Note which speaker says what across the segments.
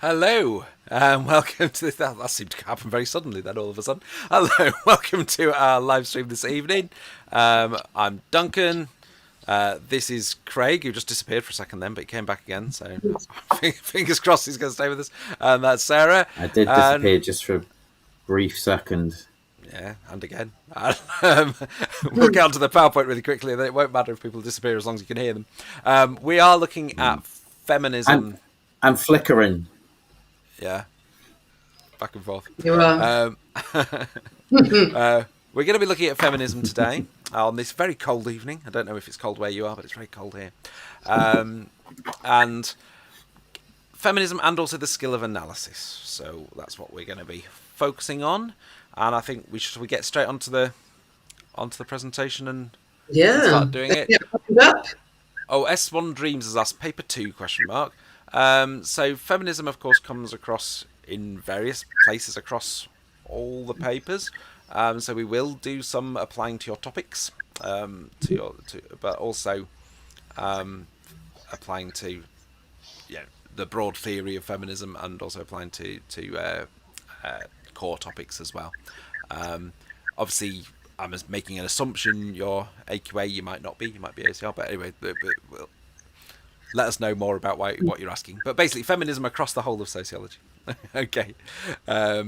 Speaker 1: Hello, welcome to this. That seemed to happen very suddenly then, all of a sudden. Hello, welcome to our live stream this evening. I'm Duncan. This is Craig, who just disappeared for a second then, but he came back again, so fingers crossed he's going to stay with us. And that's Sarah.
Speaker 2: I did disappear just for a brief second.
Speaker 1: Yeah, and again. We'll get onto the PowerPoint really quickly, and it won't matter if people disappear as long as you can hear them. We are looking at feminism.
Speaker 2: I'm flickering.
Speaker 1: Yeah, back and forth.
Speaker 3: You are.
Speaker 1: We're going to be looking at feminism today on this very cold evening. I don't know if it's cold where you are, but it's very cold here. And feminism and also the skill of analysis. So that's what we're going to be focusing on. And I think we get straight onto the presentation and start doing it. Oh, S1 Dreams has asked paper 2 ? So feminism, of course, comes across in various places across all the papers. So we will do some applying to your topics, but also applying to the broad theory of feminism, and also applying to core topics as well. Obviously, I'm making an assumption you're AQA. You might not be. You might be ACR. But anyway, we'll let us know more about what you're asking. But basically, feminism across the whole of sociology. Okay. Right,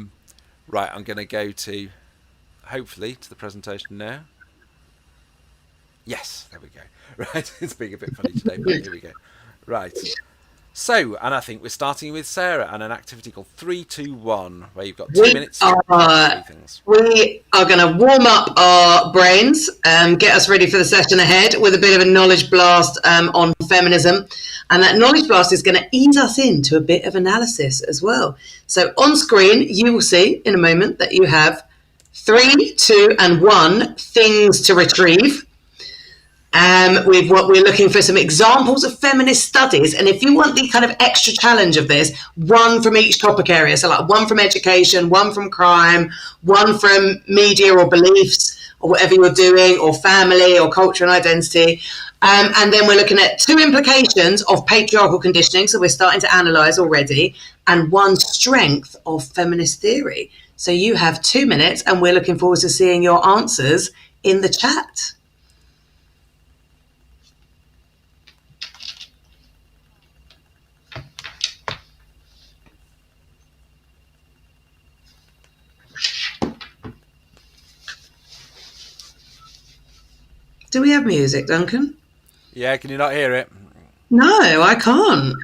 Speaker 1: I'm going to go to, hopefully, to the presentation now. Yes, there we go. Right, it's being a bit funny today, but here we go. Right. So, and I think we're starting with Sarah and an activity called 3, 2, 1, where you've got 2 minutes to do things.
Speaker 3: We are going to warm up our brains, get us ready for the session ahead with a bit of a knowledge blast on feminism. And that knowledge blast is going to ease us into a bit of analysis as well. So on screen, you will see in a moment that you have 3, 2, and 1 things to retrieve. We're looking for some examples of feminist studies, and if you want the kind of extra challenge of this, 1 from each topic area, so like 1 from education, 1 from crime, 1 from media or beliefs or whatever you're doing, or family or culture and identity, And then we're looking at 2 implications of patriarchal conditioning, so we're starting to analyse already, and 1 strength of feminist theory. So you have 2 minutes, and we're looking forward to seeing your answers in the chat. Do we have music, Duncan?
Speaker 1: Yeah, can you not hear it?
Speaker 3: No, I can't.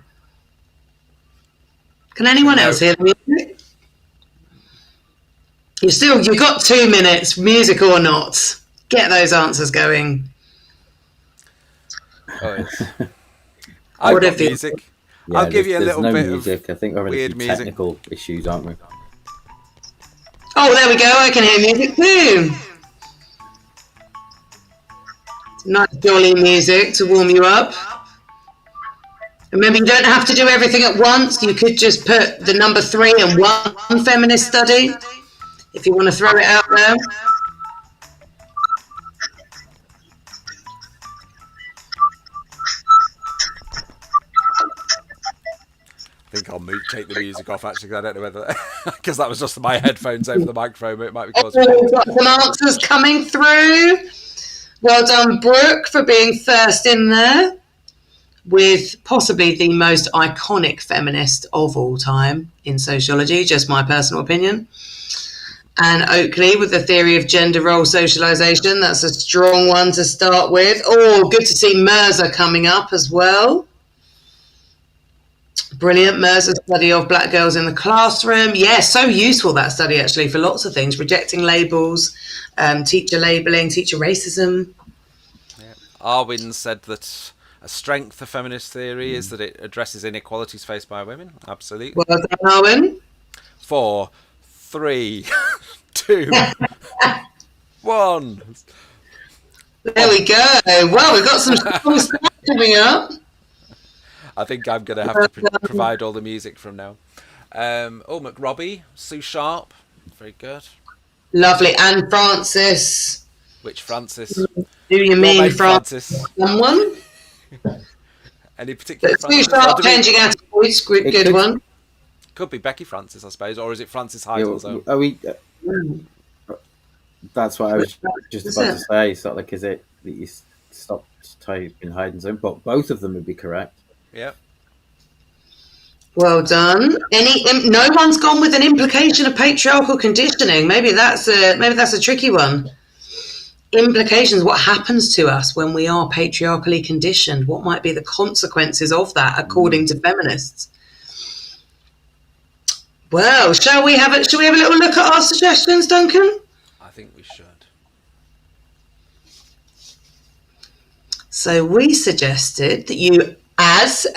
Speaker 3: Can anyone else hear the music? You've got 2 minutes, music or not. Get those answers going.
Speaker 1: Oh, yes. I've got music.
Speaker 2: Yeah,
Speaker 1: I'll give you a little bit
Speaker 2: music.
Speaker 1: of
Speaker 2: I think we're having
Speaker 1: weird
Speaker 2: a few
Speaker 1: music.
Speaker 2: technical issues, aren't we?
Speaker 3: Oh, there we go. I can hear music too. Nice jolly music to warm you up. Remember, you don't have to do everything at once. You could just put the number 3 and 1 feminist study if you want to throw it out there.
Speaker 1: I think I'll take the music off, actually, because I don't know whether... Because that was just my headphones over the microphone, but it might be causing...
Speaker 3: We've got some answers coming through. Well done, Brooke, for being first in there with possibly the most iconic feminist of all time in sociology, just my personal opinion. And Oakley with the theory of gender role socialization. That's a strong one to start with. Oh, good to see Mirza coming up as well. Brilliant. Mirza's study of black girls in the classroom. Yeah, so useful, that study, actually, for lots of things. Rejecting labels, teacher labeling, teacher racism.
Speaker 1: Yeah. Arwin said that a strength of feminist theory is that it addresses inequalities faced by women. Absolutely.
Speaker 3: Well done, Arwin.
Speaker 1: 4, 3, 2, 1.
Speaker 3: There we go. Well, we've got some strong stuff coming up.
Speaker 1: I think I'm going to have to provide all the music from now. McRobbie, Sue Sharp, very good.
Speaker 3: Lovely. And Francis.
Speaker 1: Which Francis?
Speaker 3: Do you mean
Speaker 1: Francis?
Speaker 3: Someone?
Speaker 1: Any particular
Speaker 3: Sue
Speaker 1: Francis?
Speaker 3: Sharp, changing attitudes, good one.
Speaker 1: Could be Becky Francis, I suppose, or is it Francis Heidel?
Speaker 2: Are we? That's what I was just about to say. Sort of like, is it that you stopped typing Haydn's in? But both of them would be correct.
Speaker 1: Yeah.
Speaker 3: Well done. No one's gone with an implication of patriarchal conditioning. Maybe that's a tricky one. Implications. What happens to us when we are patriarchally conditioned? What might be the consequences of that, according to feminists? Well, shall we have a little look at our suggestions, Duncan?
Speaker 1: I think we should.
Speaker 3: So we suggested that you, as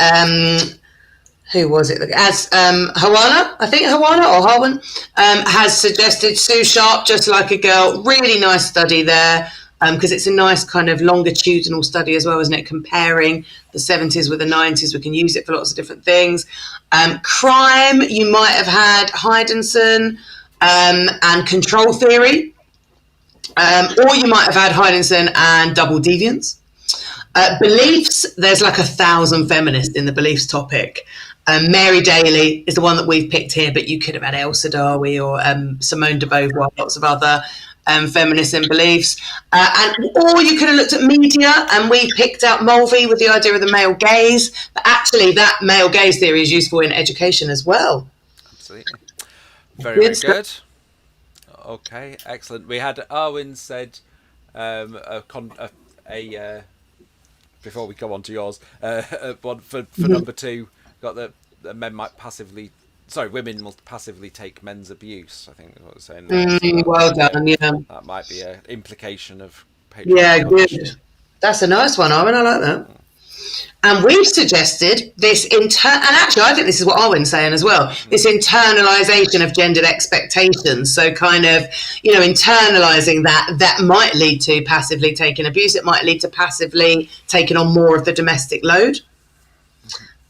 Speaker 3: who was it? As Hawana, I think Hawana or Harwan, has suggested Sue Sharp, Just Like a Girl. Really nice study there, because it's a nice kind of longitudinal study as well, isn't it? Comparing the 70s with the 90s. We can use it for lots of different things. Crime, you might have had Heidenson and control theory, or you might have had Heidenson and double deviance. Beliefs, there's like 1,000 feminists in the beliefs topic. Mary Daly is the one that we've picked here, but you could have had Elsa Darby or Simone de Beauvoir, lots of other feminists in beliefs. Or you could have looked at media, and we picked out Mulvey with the idea of the male gaze. But actually, that male gaze theory is useful in education as well.
Speaker 1: Absolutely. Very good. Okay, excellent. We had Arwin said before we come on to yours, one for number 2, got that women will passively take men's abuse. I think is what I was saying.
Speaker 3: Well done, yeah.
Speaker 1: That might be an implication of patriarchy.
Speaker 3: Yeah, good. That's a nice one, Arwen. I like that. And we've suggested this and actually I think this is what Arwen's saying as well, this internalisation of gendered expectations. So kind of, internalising that might lead to passively taking abuse. It might lead to passively taking on more of the domestic load.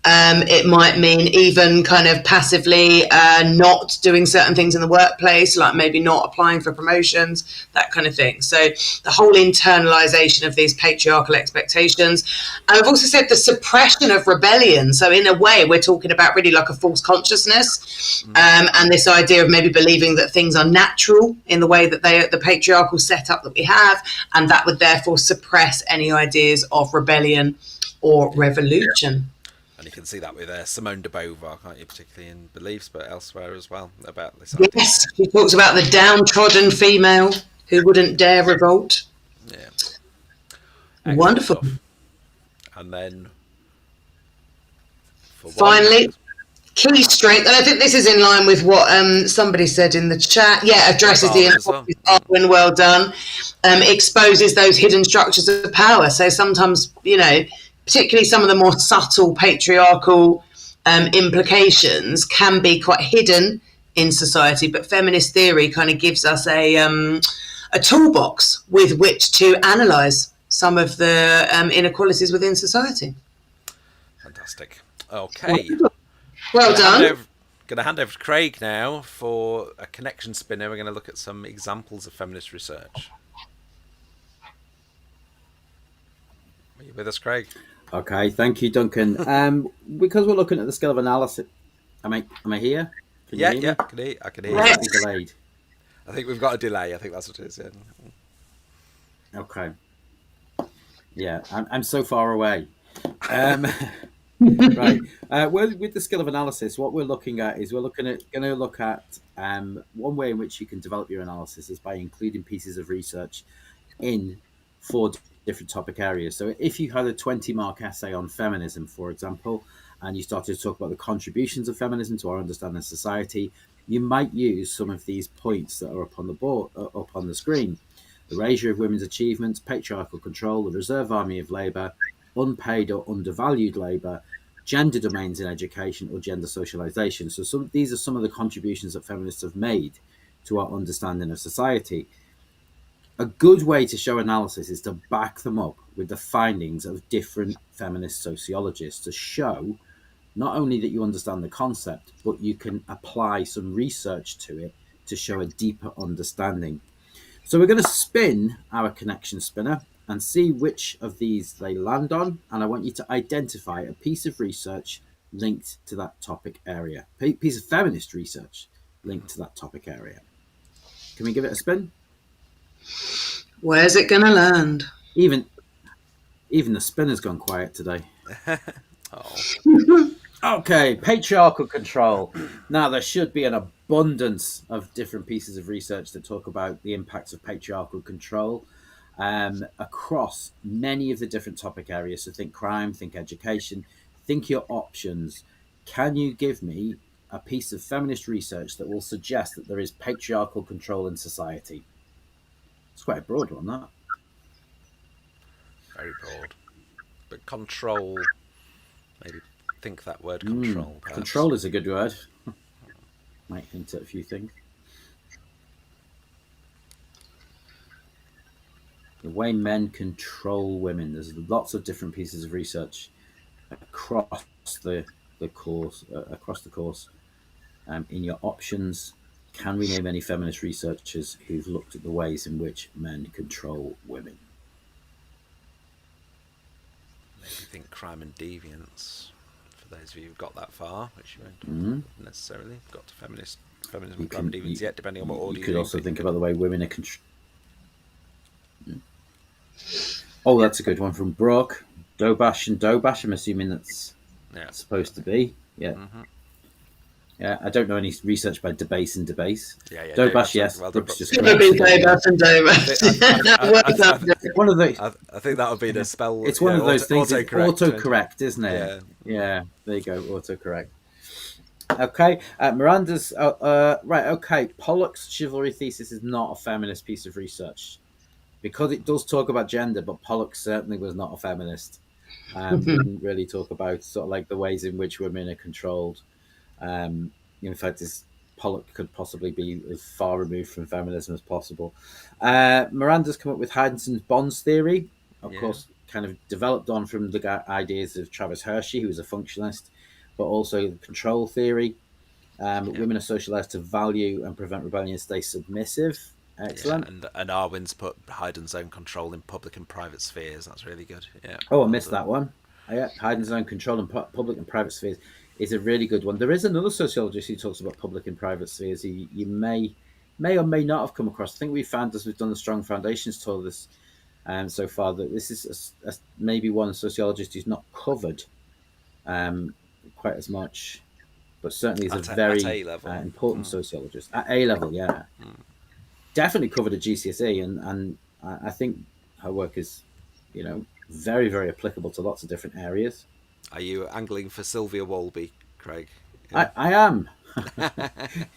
Speaker 3: It might mean even kind of passively not doing certain things in the workplace, like maybe not applying for promotions, that kind of thing. So the whole internalization of these patriarchal expectations. And I've also said the suppression of rebellion. So in a way, we're talking about really like a false consciousness, and this idea of maybe believing that things are natural in the way that the patriarchal setup that we have, and that would therefore suppress any ideas of rebellion or revolution.
Speaker 1: And you can see that with Simone de Beauvoir, can't you? Particularly in Beliefs, but elsewhere as well, about this idea.
Speaker 3: Yes, she talks about the downtrodden female who wouldn't dare revolt.
Speaker 1: Yeah. Excellent
Speaker 3: Wonderful
Speaker 1: stuff. And then,
Speaker 3: finally, key strength, and I think this is in line with what somebody said in the chat. Yeah, addresses the inequalities. Darwin, well done. Exposes those hidden structures of power. So sometimes, particularly some of the more subtle patriarchal implications can be quite hidden in society, but feminist theory kind of gives us a toolbox with which to analyse some of the inequalities within society.
Speaker 1: Fantastic. Okay.
Speaker 3: Well done.
Speaker 1: Going to hand over to Craig now for a connection spinner. We're going to look at some examples of feminist research. Are you with us, Craig?
Speaker 2: Okay, thank you, Duncan. Because we're looking at the skill of analysis, am I here?
Speaker 1: Can you hear me? I can hear you.
Speaker 3: Yes.
Speaker 2: Delayed.
Speaker 1: I think we've got a delay. I think that's what it is. Yeah.
Speaker 2: Okay. Yeah, I'm so far away. Right. With the skill of analysis, what we're looking at is going to look at one way in which you can develop your analysis is by including pieces of research in 4 different topic areas. So if you had a 20-mark essay on feminism, for example, and you started to talk about the contributions of feminism to our understanding of society, you might use some of these points that are up on the board, up on the screen. The erasure of women's achievements, patriarchal control, the reserve army of labour, unpaid or undervalued labour, gender domains in education, or gender socialisation. So these are some of the contributions that feminists have made to our understanding of society. A good way to show analysis is to back them up with the findings of different feminist sociologists to show not only that you understand the concept, but you can apply some research to it to show a deeper understanding. So we're going to spin our connection spinner and see which of these they land on. And I want you to identify a piece of research linked to that topic area, a piece of feminist research linked to that topic area. Can we give it a spin?
Speaker 3: Where's it going to land?
Speaker 2: Even the spinner's gone quiet today.
Speaker 1: Oh.
Speaker 2: Okay, patriarchal control. Now, there should be an abundance of different pieces of research that talk about the impacts of patriarchal control across many of the different topic areas. So think crime, think education, think your options. Can you give me a piece of feminist research that will suggest that there is patriarchal control in society? It's quite a broad one, that.
Speaker 1: Very broad. But control, maybe think that word control.
Speaker 2: Control is a good word. Might hint at a few things. The way men control women. There's lots of different pieces of research across the course. In your options, can we name any feminist researchers who've looked at the ways in which men control women?
Speaker 1: Maybe think crime and deviance. For those of you who've got that far, which you won't necessarily got to feminism and crime and deviance yet, depending on what order
Speaker 2: you could also think about the way women are Oh, that's a good one from Brooke. Dobash and Dobash. I'm assuming that's supposed to be. Yeah. Mm-hmm. Yeah, I don't know any research by debase and debase.
Speaker 1: Yeah.
Speaker 2: Dobash, yes.
Speaker 1: Well,
Speaker 3: Brooks just Dobash and
Speaker 2: Dobash. One of those.
Speaker 1: I think that would be the spell.
Speaker 2: It's one of those things.
Speaker 1: Autocorrect,
Speaker 2: isn't it? Yeah. There you go. Autocorrect. Okay. Miranda's right. Okay. Pollock's chivalry thesis is not a feminist piece of research because it does talk about gender, but Pollock certainly was not a feminist. Didn't really talk about sort of like the ways in which women are controlled. In fact, Pollock could possibly be as far removed from feminism as possible. Miranda's come up with Hydenson's bonds theory, of course, kind of developed on from the ideas of Travis Hershey, who was a functionalist. but also control theory. Women are socialized to value and prevent rebellion, stay submissive. Excellent.
Speaker 1: Yeah, and Arwin's put hide and zone control in public and private spheres. That's really good. Yeah.
Speaker 2: Oh, I missed that one. Yeah, hide and zone control in public and private spheres is a really good one. There is another sociologist who talks about public and private spheres. You may or may not have come across. I think we found as we've done the Strong Foundations tour this so far that this is maybe one sociologist who's not covered quite as much, but certainly is a very important sociologist at A level. Yeah, definitely covered at GCSE, and I think her work is, very, very applicable to lots of different areas.
Speaker 1: Are you angling for Sylvia Walby, Craig? Yeah.
Speaker 2: I am.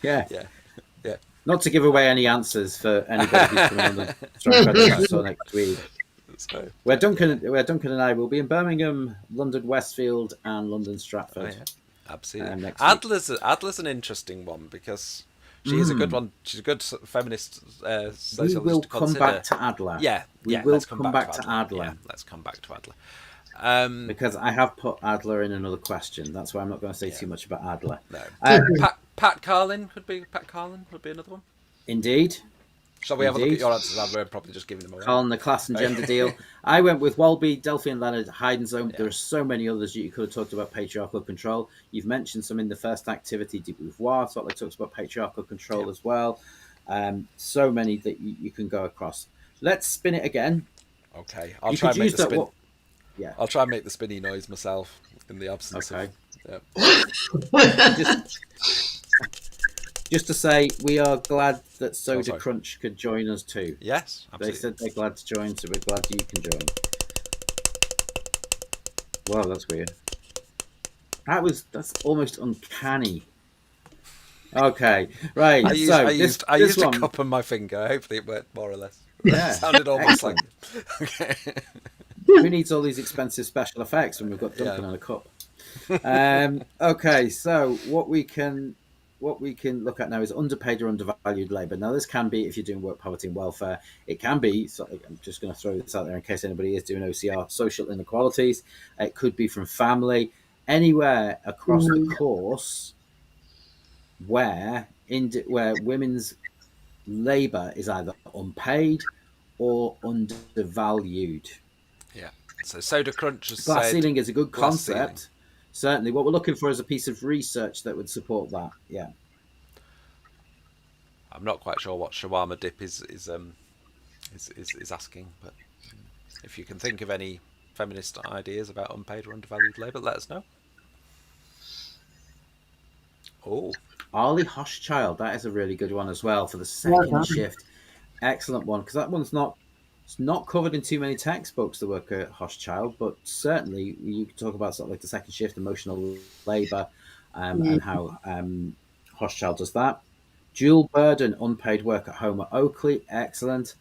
Speaker 2: Yeah.
Speaker 1: Yeah.
Speaker 2: Not to give away any answers for anybody who's coming on the Strong Foundations tour next week. Where Duncan and I will be in Birmingham, London Westfield, and London Stratford.
Speaker 1: Oh, yeah. Absolutely. Adler's an interesting one because she is a good one. She's a good feminist sociologist.
Speaker 2: We will come back to Adler.
Speaker 1: Yeah,
Speaker 2: let's come back to Adler.
Speaker 1: Yeah, let's come back to Adler.
Speaker 2: Because I have put Adler in another question. That's why I'm not going to say too much about Adler.
Speaker 1: No. Pat Carlin would be another one.
Speaker 2: Indeed.
Speaker 1: Shall we have a look at your answers? I'm probably just giving them away.
Speaker 2: Carlin, the class and gender deal. I went with Walby, Delphi and Leonard, hide and zone. Yeah. There are so many others you could have talked about patriarchal control. You've mentioned some in the first activity, de Beauvoir. So talks about patriarchal control as well. So many that you can go across. Let's spin it again.
Speaker 1: Okay, I'll try and make the spin. Yeah, I'll try and make the spinny noise myself in the absence of. Yeah. Just to say, we are glad that Soda Crunch could join us too. Yes, absolutely.
Speaker 2: They said they're glad to join, so we're glad you can join. Wow, that's weird. That's almost uncanny. Okay, right.
Speaker 1: I used a cup on my finger. Hopefully, it worked more or less.
Speaker 2: Yeah,
Speaker 1: it sounded almost like. Okay.
Speaker 2: Who needs all these expensive special effects when we've got Duncan on a cup? Okay, so what we can look at now is underpaid or undervalued labour. Now, this can be if you're doing work, poverty and welfare. It can be, so I'm just going to throw this out there in case anybody is doing OCR, social inequalities. It could be from family, anywhere across the course where women's labour is either unpaid or undervalued.
Speaker 1: Yeah. So Soda Crunch has
Speaker 2: glass ceiling is a good concept. Certainly, what we're looking for is a piece of research that would support that. Yeah.
Speaker 1: I'm not quite sure what shawarma dip is asking, but if you can think of any feminist ideas about unpaid or undervalued labour, let us know. Oh,
Speaker 2: Arlie Hochschild, that is a really good one as well for the second shift. Excellent one, because that one's not covered in too many textbooks, the work at Hochschild, but certainly you can talk about sort of like the second shift, emotional labour, and how Hochschild does that. Dual burden, unpaid work at home at Oakley, excellent.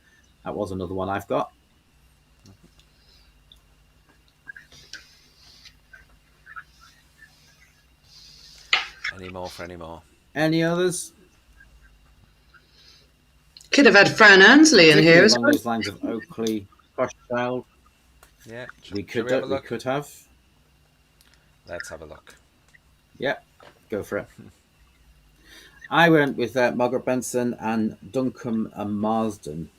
Speaker 2: That was another one I've got.
Speaker 1: Any more for any more?
Speaker 2: Any others?
Speaker 3: Could have had Fran Ansley in here as well.
Speaker 2: Along those lines of Oakley, Hochschild.
Speaker 1: Yeah,
Speaker 2: we could have.
Speaker 1: Let's have a look.
Speaker 2: Yeah, go for it. I went with Margaret Benson and Duncombe and Marsden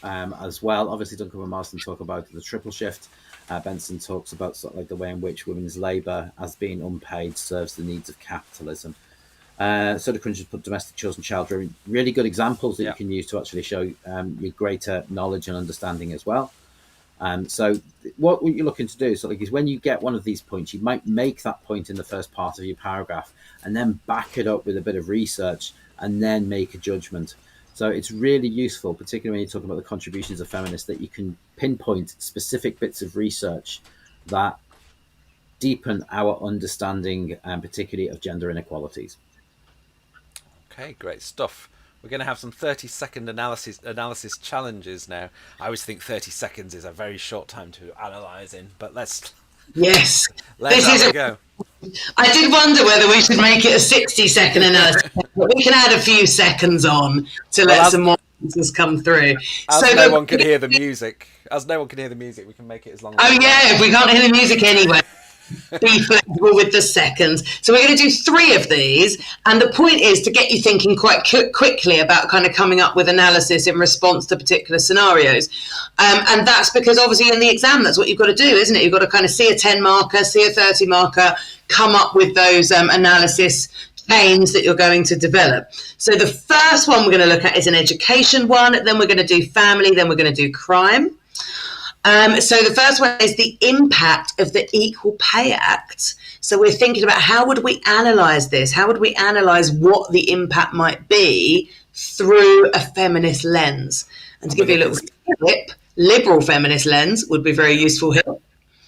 Speaker 2: as well. Obviously, Duncombe and Marsden talk about the triple shift. Benson talks about sort of like the way in which women's labour, as being unpaid, serves the needs of capitalism. Soda Crunch has put domestic chores and child rearing, really good examples that you can use to actually show your greater knowledge and understanding as well. So what you're looking to do is when you get one of these points, you might make that point in the first part of your paragraph and then back it up with a bit of research and then make a judgment. So it's really useful, particularly when you're talking about the contributions of feminists, that you can pinpoint specific bits of research that deepen our understanding, particularly of gender inequalities.
Speaker 1: Okay, great stuff. We're going to have some 30-second analysis challenges now. I always think 30 seconds is a very short time to analyse in, but let's have a go.
Speaker 3: I did wonder whether we should make it a 60-second analysis, but we can add a few seconds on to let some more answers come through.
Speaker 1: As no one can hear the music, we can make it as long as...
Speaker 3: Oh, yeah, if we can't hear the music anyway. Be flexible with the seconds. So we're going to do 3 of these, and the point is to get you thinking quite quickly about kind of coming up with analysis in response to particular scenarios. And that's because obviously in the exam, that's what you've got to do, isn't it? You've got to kind of see a 10 marker, see a 30 marker, come up with those analysis chains that you're going to develop. So the first one we're going to look at is an education one, then we're going to do family, then we're going to do crime. So the first one is the impact of the Equal Pay Act. So we're thinking about how would we analyse this? How would we analyse what the impact might be through a feminist lens? And to give you a little tip, liberal feminist lens would be very useful here.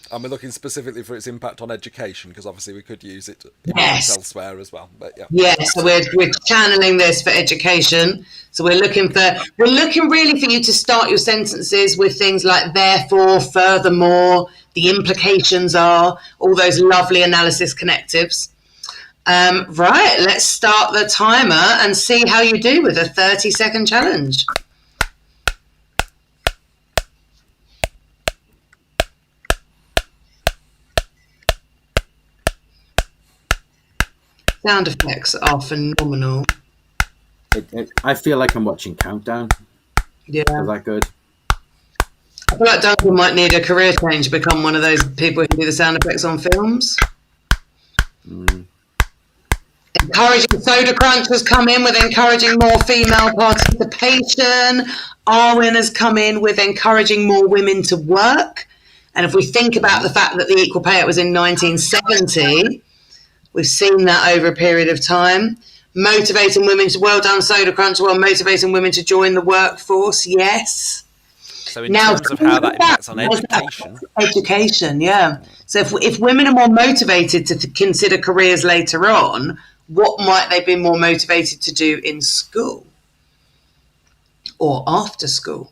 Speaker 1: And we're looking specifically for its impact on education, because obviously we could use it elsewhere as well. But
Speaker 3: so we're channeling this for education. So we're looking really for you to start your sentences with things like therefore, furthermore, the implications are, all those lovely analysis connectives. Right, let's start the timer and see how you do with a 30-second challenge. Sound effects are phenomenal.
Speaker 2: I feel like I'm watching Countdown.
Speaker 3: Yeah.
Speaker 2: Is that good?
Speaker 3: I feel like Duncan might need a career change to become one of those people who do the sound effects on films. Encouraging Soda Crunch has come in with encouraging more female participation. Arwen has come in with encouraging more women to work. And if we think about the fact that the Equal Pay Act was in 1970... we've seen that over a period of time. Motivating women to, well done, Soda Crunch, well, motivating women to join the workforce, yes.
Speaker 1: So in terms of how that impacts on education.
Speaker 3: Education, yeah. So if women are more motivated to consider careers later on, what might they be more motivated to do in school? Or after school?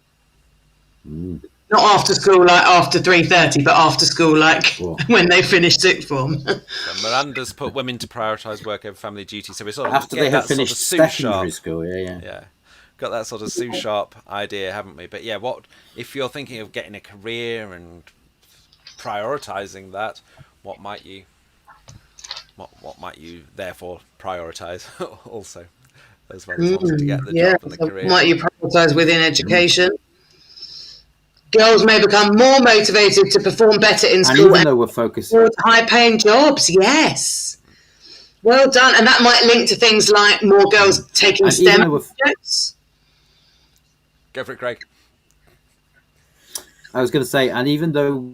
Speaker 3: Not after school like after 3:30, but after school like when they finish sixth form.
Speaker 1: So Miranda's put women to prioritise work over family duty. So we sort of
Speaker 2: after they have finished secondary school,
Speaker 1: yeah. Got that sort of Sue Sharp idea, haven't we? But yeah, what if you're thinking of getting a career and prioritising that? What might you therefore prioritise also as well as wanting to get the job and the career?
Speaker 3: Might you prioritise within education? Girls may become more motivated to perform better in school,
Speaker 2: even though we're focusing
Speaker 3: on high-paying jobs. Yes, well done. And that might link to things like more girls taking STEM subjects.
Speaker 1: Go for it, Craig.
Speaker 2: I was going to say, and even though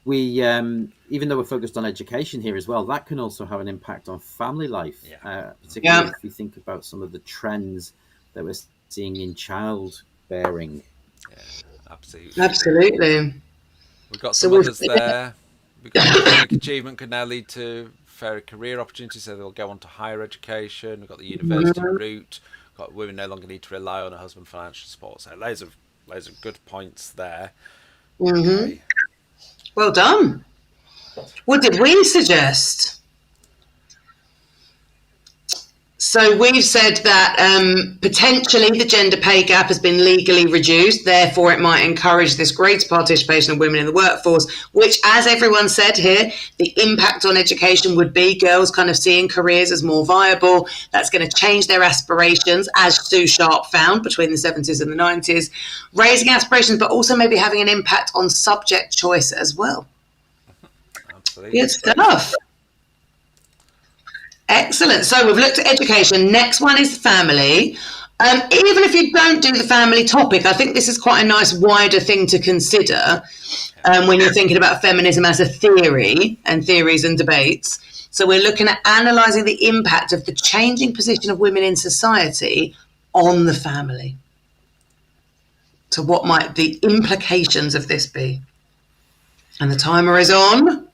Speaker 2: we're focused on education here as well, that can also have an impact on family life. Particularly if we think about some of the trends that we're seeing in childbearing.
Speaker 3: Absolutely.
Speaker 1: We've got some others there. We've got academic achievement could now lead to fairer career opportunities, so they'll go on to higher education. We've got the university route. We've got women no longer need to rely on a husband for financial support. So loads of good points there. Okay.
Speaker 3: Well done. What did we suggest? So we've said that potentially the gender pay gap has been legally reduced, therefore it might encourage this greater participation of women in the workforce, which, as everyone said here, the impact on education would be girls kind of seeing careers as more viable. That's going to change their aspirations, as Sue Sharp found between the 70s and the 90s, raising aspirations, but also maybe having an impact on subject choice as well.
Speaker 1: Absolutely.
Speaker 3: Good stuff. Excellent. So we've looked at education. Next one is family. Even if you don't do the family topic, I think this is quite a nice wider thing to consider when you're thinking about feminism as a theory and theories and debates. So we're looking at analysing the impact of the changing position of women in society on the family. So what might the implications of this be? And the timer is on.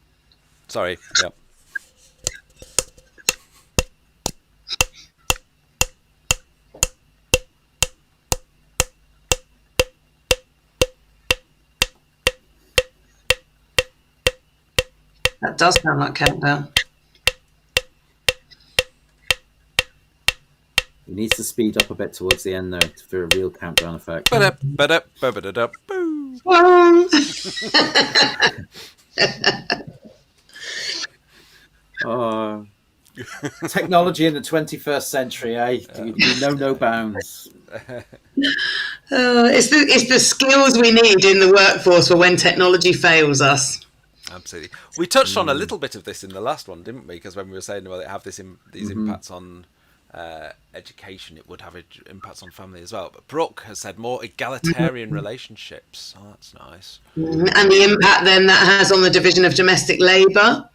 Speaker 1: Sorry. Yep.
Speaker 3: That does sound like countdown.
Speaker 2: It needs to speed up a bit towards the end, though, for a real countdown effect. Technology in the 21st century, eh? We know no bounds.
Speaker 3: It's the skills we need in the workforce for when technology fails us.
Speaker 1: Absolutely. We touched on a little bit of this in the last one, didn't we? Because when we were saying about it have these impacts on education, it would have impacts on family as well. But Brooke has said more egalitarian relationships. Oh, that's nice.
Speaker 3: And the impact then that has on the division of domestic labour.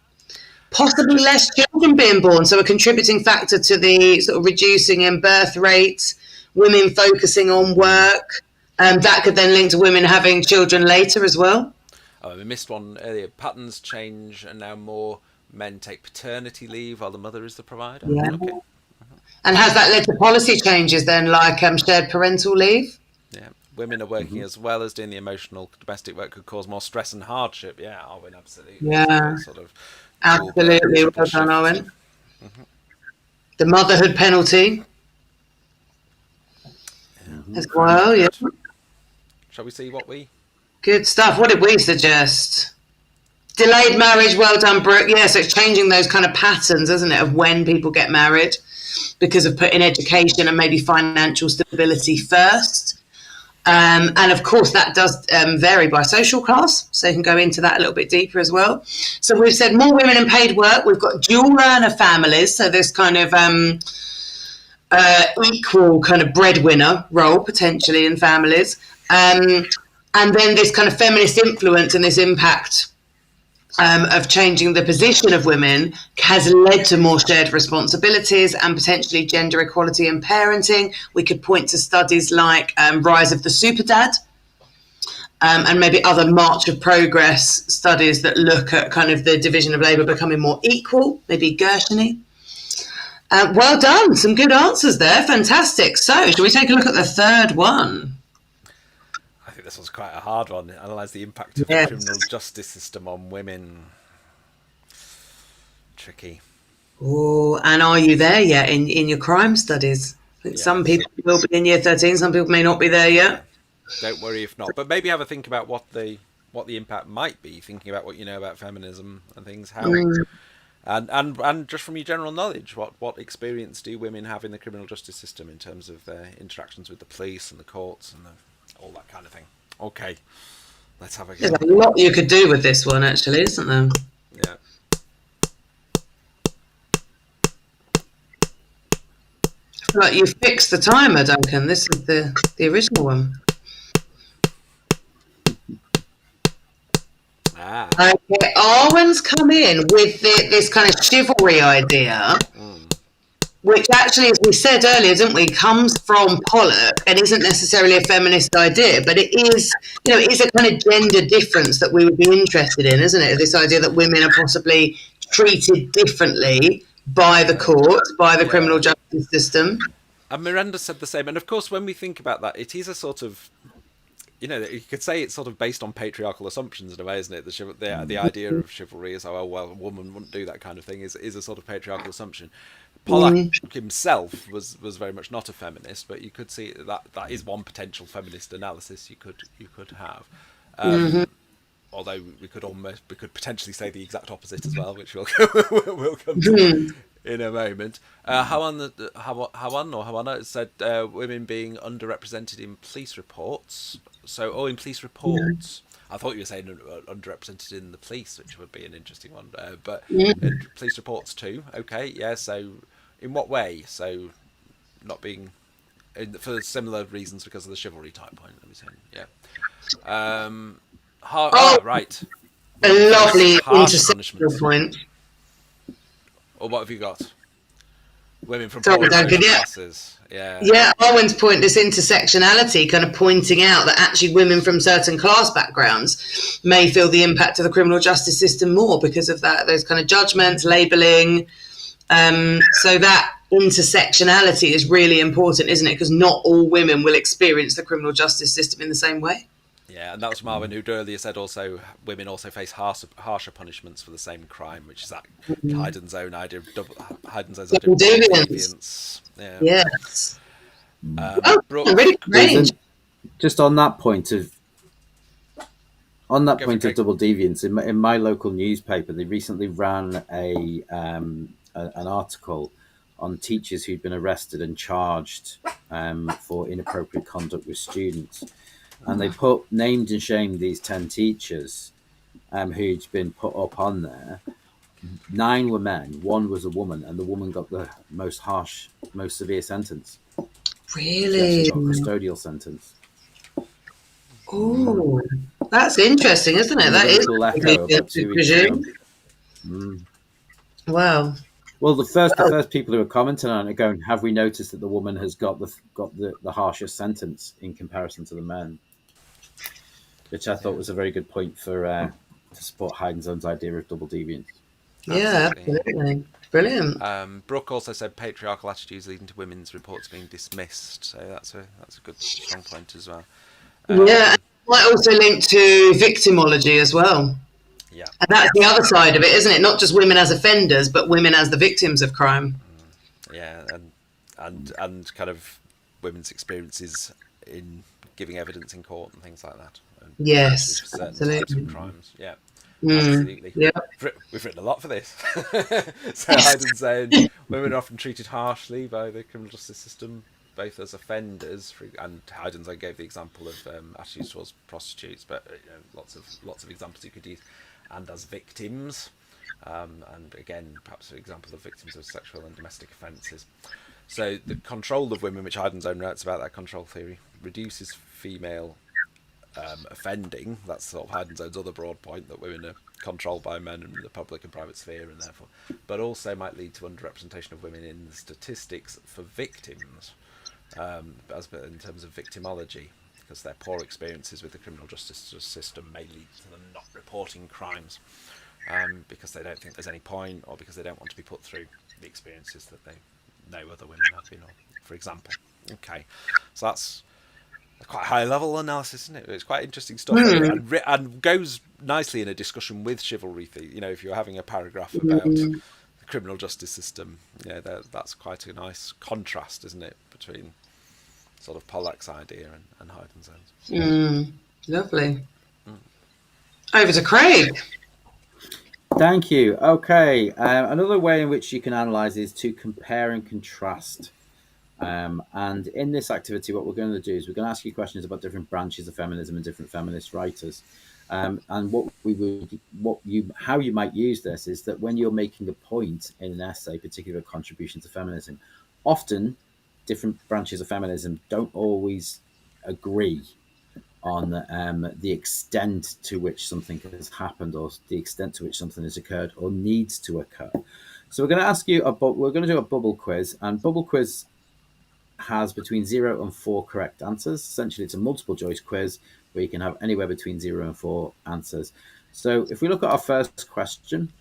Speaker 3: Possibly less children being born, so a contributing factor to the sort of reducing in birth rates, women focusing on work. That could then link to women having children later as well.
Speaker 1: Oh, we missed one earlier. Patterns change, and now more men take paternity leave while the mother is the provider.
Speaker 3: Yeah.
Speaker 1: Okay.
Speaker 3: And has that led to policy changes then, like shared parental leave?
Speaker 1: Yeah, women are working as well as doing the emotional domestic work could cause more stress and hardship. Yeah, Arwen, absolutely.
Speaker 3: Yeah,
Speaker 1: Sort of
Speaker 3: absolutely. Well done, Arwen. The motherhood penalty as well. Yeah.
Speaker 1: Shall we see what we?
Speaker 3: Good stuff. What did we suggest? Delayed marriage. Well done, Brooke. Yeah, so it's changing those kind of patterns, isn't it, of when people get married because of putting education and maybe financial stability first. And of course, that does vary by social class. So you can go into that a little bit deeper as well. So we've said more women in paid work. We've got dual earner families. So this kind of equal kind of breadwinner role potentially in families. And then this kind of feminist influence and this impact of changing the position of women has led to more shared responsibilities and potentially gender equality in parenting. We could point to studies like Rise of the Super Dad and maybe other March of Progress studies that look at kind of the division of labour becoming more equal, maybe Gershony. Well done. Some good answers there. Fantastic. So shall we take a look at the third one?
Speaker 1: I think this was quite a hard one. Analyse the impact of the criminal justice system on women. Tricky.
Speaker 3: Oh, and are you there yet in your crime studies? Some people will be in year 13, some people may not be there yet.
Speaker 1: Don't worry if not. But maybe have a think about what the impact might be, thinking about what you know about feminism and things, how and just from your general knowledge, what experience do women have in the criminal justice system in terms of their interactions with the police and the courts and all that kind of thing. Okay, let's have a go.
Speaker 3: There's a lot you could do with this one, actually, isn't there?
Speaker 1: Yeah.
Speaker 3: I feel like you fixed the timer, Duncan. This is the original one. Okay, Arwen's come in with this kind of chivalry idea, which actually, as we said earlier, didn't we, comes from Pollock and isn't necessarily a feminist idea, but it is, it is a kind of gender difference that we would be interested in, isn't it? This idea that women are possibly treated differently by the courts, by the criminal justice system.
Speaker 1: And Miranda said the same. And of course, when we think about that, it is a sort of, you could say it's sort of based on patriarchal assumptions in a way, isn't it? The idea of chivalry is, a woman wouldn't do that kind of thing, is a sort of patriarchal assumption. Pollock himself was very much not a feminist, but you could see that is one potential feminist analysis you could have. Although we could potentially say the exact opposite as well, which we'll come to in a moment. Hawana said women being underrepresented in police reports. So, in police reports. I thought you were saying underrepresented in the police, which would be an interesting one. But in police reports too. Okay, yeah. So, in what way? So, not being for similar reasons because of the chivalry type point. Let me say, yeah. Right.
Speaker 3: A lovely intersectional point.
Speaker 1: Or what have you got? Women from poor classes.
Speaker 3: Yeah, Arwen's point, this intersectionality, kind of pointing out that actually women from certain class backgrounds may feel the impact of the criminal justice system more because of those kind of judgments, labelling. So that intersectionality is really important, isn't it? Because not all women will experience the criminal justice system in the same way.
Speaker 1: Yeah, and that was Marvin who'd earlier said also women also face harsher punishments for the same crime, which is that Haydn's own idea of double deviance. Yeah.
Speaker 3: Yes.
Speaker 2: Really great. Just on that point of On that
Speaker 1: Go for
Speaker 2: point
Speaker 1: it,
Speaker 2: of
Speaker 1: Kate.
Speaker 2: double deviance, in my local newspaper, they recently ran an article on teachers who'd been arrested and charged for inappropriate conduct with students, and they named and shamed these 10 teachers who'd been put up on there. 9 were men, 1 was a woman, and the woman got the most harsh, most severe sentence. She actually
Speaker 3: Really?
Speaker 2: got a custodial sentence.
Speaker 3: Oh, that's interesting, isn't it?
Speaker 2: In the
Speaker 3: That is
Speaker 2: local Echo about 2 weeks ago.
Speaker 3: Wow.
Speaker 2: Well, the first people who are commenting on it are going, "Have we noticed that the woman has got the harshest sentence in comparison to the men?" Which I thought was a very good point for to support Heidenzohn's idea of double deviance.
Speaker 3: Yeah,
Speaker 1: Absolutely.
Speaker 3: absolutely. Brilliant.
Speaker 1: Brooke also said patriarchal attitudes leading to women's reports being dismissed. So that's a good strong point as well.
Speaker 3: Yeah, and might also link to victimology as well.
Speaker 1: Yeah.
Speaker 3: And that's the other side of it, isn't it? Not just women as offenders, but women as the victims of crime.
Speaker 1: Yeah, and kind of women's experiences in giving evidence in court and things like that. And
Speaker 3: Yes,
Speaker 1: for certain types
Speaker 3: absolutely.
Speaker 1: of crimes. Yeah.
Speaker 3: Mm,
Speaker 1: Absolutely.
Speaker 3: yeah.
Speaker 1: We've written a lot for this. So Hayden's saying women are often treated harshly by the criminal justice system, both as offenders, and Hayden's I gave the example of attitudes towards prostitutes, but lots of examples you could use, and as victims, and again perhaps an example of victims of sexual and domestic offences. So the control of women, which Hayden's own writes about that control theory, reduces female offending. That's sort of Heidenzohn's other broad point, that women are controlled by men in the public and private sphere, and therefore, but also might lead to underrepresentation of women in the statistics for victims, as in terms of victimology, because their poor experiences with the criminal justice system may lead to them not reporting crimes, because they don't think there's any point, or because they don't want to be put through the experiences that they know other women have been on, for example. Okay, so that's quite high level analysis, isn't it? It's quite interesting stuff, and goes nicely in a discussion with chivalry. If you're having a paragraph about the criminal justice system, that's quite a nice contrast, isn't it, between sort of Pollack's idea and Heidenzohn's.
Speaker 3: Lovely. Over to Craig.
Speaker 2: Thank you. Okay, another way in which you can analyse is to compare and contrast. And in this activity, what we're going to do is we're going to ask you questions about different branches of feminism and different feminist writers. And how you might use this is that when you're making a point in an essay, particularly a contribution to feminism, often different branches of feminism don't always agree on the extent to which something has happened, or the extent to which something has occurred or needs to occur. So we're going to ask you we're going to do a bubble quiz, and bubble quiz has between 0 and 4 correct answers. Essentially, it's a multiple choice quiz where you can have anywhere between 0 and 4 answers. So if we look at our first question,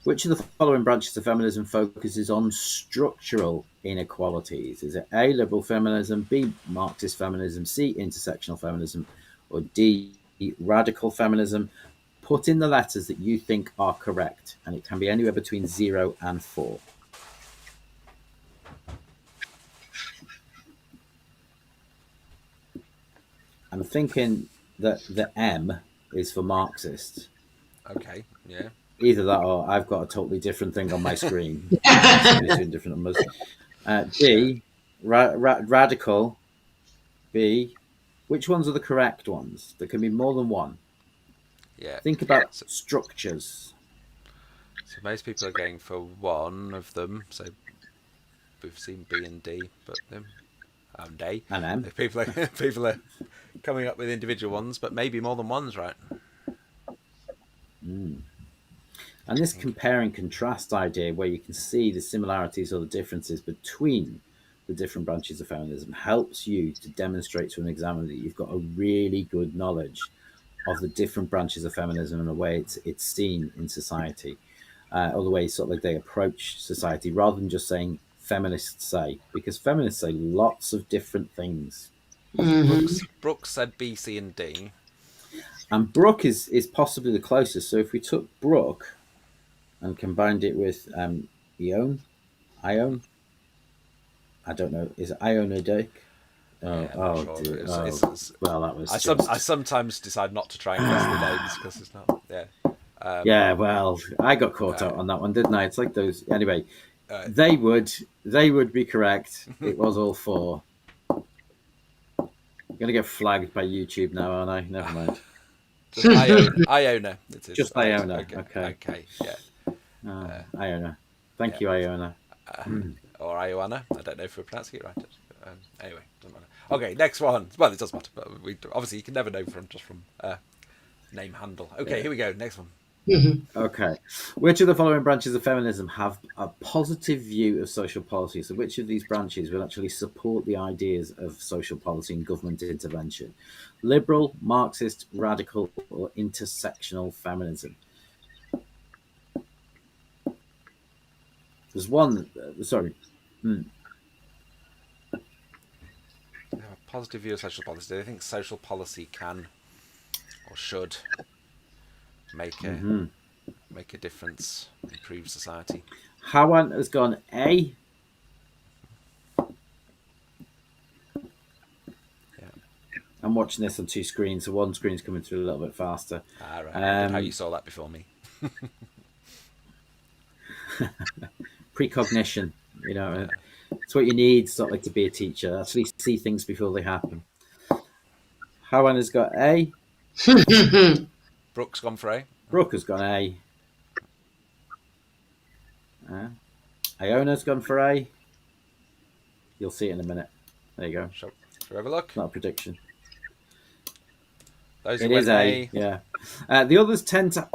Speaker 2: which of the following branches of feminism focuses on structural inequalities? Is it A, liberal feminism, B, Marxist feminism, C, intersectional feminism, or D, radical feminism? Put in the letters that you think are correct, and it can be anywhere between 0 and 4. I'm thinking that the M is for Marxist.
Speaker 1: Okay, yeah.
Speaker 2: Either that or I've got a totally different thing on my screen. Between different numbers. D, radical. B, which ones are the correct ones? There can be more than one.
Speaker 1: Yeah.
Speaker 2: Think about structures.
Speaker 1: So most people are going for one of them. So we've seen B and D, but D
Speaker 2: and M.
Speaker 1: People are coming up with individual ones, but maybe more than one's right.
Speaker 2: And this compare and contrast idea, where you can see the similarities or the differences between the different branches of feminism, helps you to demonstrate to an examiner that you've got a really good knowledge of the different branches of feminism and the way it's seen in society, or the way sort of like they approach society, rather than just saying feminists say, because feminists say lots of different things.
Speaker 1: Brooks said B, C, and D.
Speaker 2: And Brooke is possibly the closest. So if we took Brooke and combined it with Ione, I don't know, is it Ione Dirk? Dear. Well, that was.
Speaker 1: I sometimes decide not to try and guess the names because it's not. Yeah.
Speaker 2: Yeah, well, I got caught out on that one, didn't I? It's like those. Anyway, they would be correct. It was all four. I'm gonna get flagged by YouTube now, aren't I? Never mind.
Speaker 1: Iona. It is.
Speaker 2: Just Iona.
Speaker 1: Okay. Yeah.
Speaker 2: Iona. Thank you, Iona.
Speaker 1: Or Ioana. I don't know if we're pronouncing it right. Anyway, doesn't matter. Okay, next one. Well, it does matter, but obviously you can never know from name handle. Okay, Here we go. Next one.
Speaker 2: Okay. Which of the following branches of feminism have a positive view of social policy? So which of these branches will actually support the ideas of social policy and government intervention? Liberal, Marxist, radical, or intersectional feminism? There's one, sorry.
Speaker 1: They have a positive view of social policy. Do they think social policy can or should make a difference, improve society?
Speaker 2: Howan has gone A.
Speaker 1: Yeah.
Speaker 2: I'm watching this on two screens, so one screen's coming through a little bit faster.
Speaker 1: Right. How you saw that before me.
Speaker 2: Precognition, it's what you need, sort of like to be a teacher. Actually see things before they happen. Howan has got A.
Speaker 1: Brooke's gone for A.
Speaker 2: Brooke has gone A. Iona's gone for A. You'll see it in a minute. There you go.
Speaker 1: Shall we have a look?
Speaker 2: Not a prediction.
Speaker 1: It
Speaker 2: is A. Yeah. The others tend to.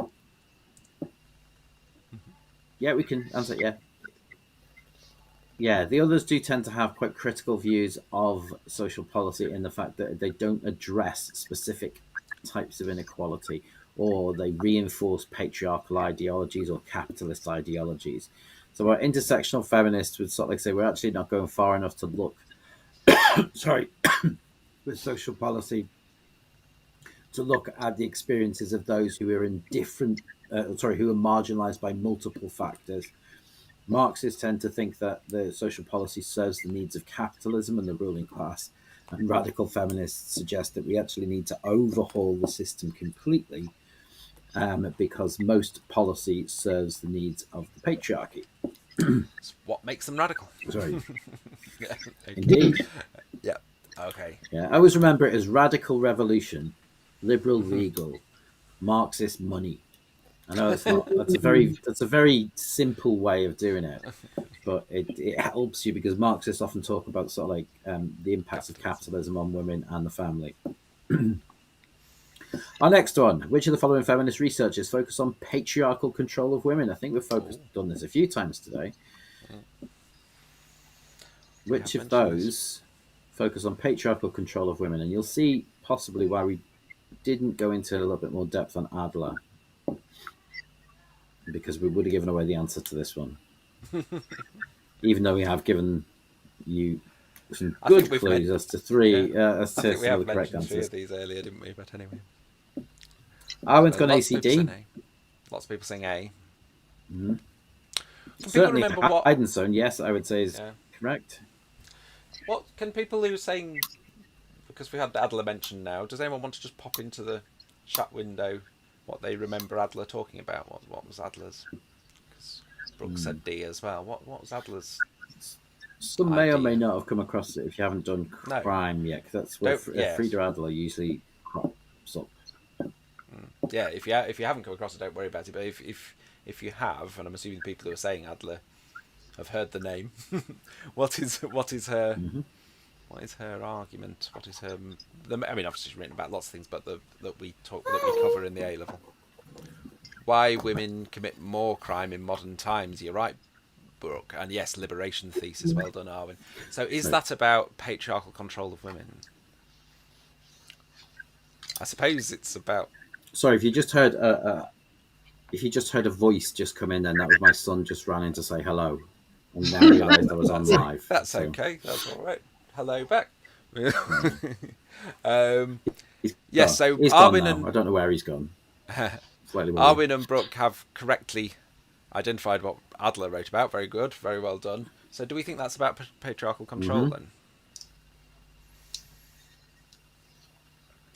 Speaker 2: Yeah, we can answer it. Yeah. Yeah, the others do tend to have quite critical views of social policy in the fact that they don't address specific types of inequality, or they reinforce patriarchal ideologies or capitalist ideologies. So our intersectional feminists would sort of like say we're actually not going far enough to look with social policy to look at the experiences of those who are in different who are marginalized by multiple factors. Marxists tend to think that the social policy serves the needs of capitalism and the ruling class, and radical feminists suggest that we actually need to overhaul the system completely because most policy serves the needs of the patriarchy.
Speaker 1: It's what makes them radical.
Speaker 2: Sorry.
Speaker 1: Yeah, okay.
Speaker 2: Indeed.
Speaker 1: Yeah. Okay.
Speaker 2: Yeah, I always remember it as radical revolution, liberal legal, Marxist money. I know it's not. That's a very simple way of doing it, but it helps you because Marxists often talk about sort of like the impacts of capitalism on women and the family. Our next one: which of the following feminist researchers focus on patriarchal control of women? I think we've done this a few times today. Which of those focus on patriarchal control of women? And you'll see possibly why we didn't go into a little bit more depth on Adler, because we would have given away the answer to this one. Even though we have given you some good clues as to three, as to some of the correct answers.
Speaker 1: Three of these earlier, didn't we? But anyway.
Speaker 2: Arwen's gone ACD.
Speaker 1: Lots of people saying A.
Speaker 2: Mm-hmm. Certainly Haydn's zone, yes, I would say is correct.
Speaker 1: What can people who are saying, because we had Adler mentioned now, does anyone want to just pop into the chat window what they remember Adler talking about? What was Adler's? Because Brooke said D as well. What was Adler's?
Speaker 2: Some may or may not have come across it if you haven't done crime yet, because that's where Frieda Adler usually crops up.
Speaker 1: Yeah, if you haven't come across it, don't worry about it. But if you have, and I'm assuming the people who are saying Adler have heard the name, what is her what is her argument? What is her? I mean, obviously she's written about lots of things, but that we cover in the A level. Why women commit more crime in modern times? You're right, Brooke, and yes, liberation thesis. Well done, Arwen. So, is that about patriarchal control of women? I suppose it's about.
Speaker 2: Sorry, if you just heard a voice just come in, then that was my son just ran in to say hello, and now realised I was on live.
Speaker 1: That's okay. That's all right. Hello back. Yes. So
Speaker 2: he's
Speaker 1: Arwen
Speaker 2: and I don't know where he's gone.
Speaker 1: Arwen and Brooke have correctly identified what Adler wrote about. Very good. Very well done. So, do we think that's about patriarchal control then?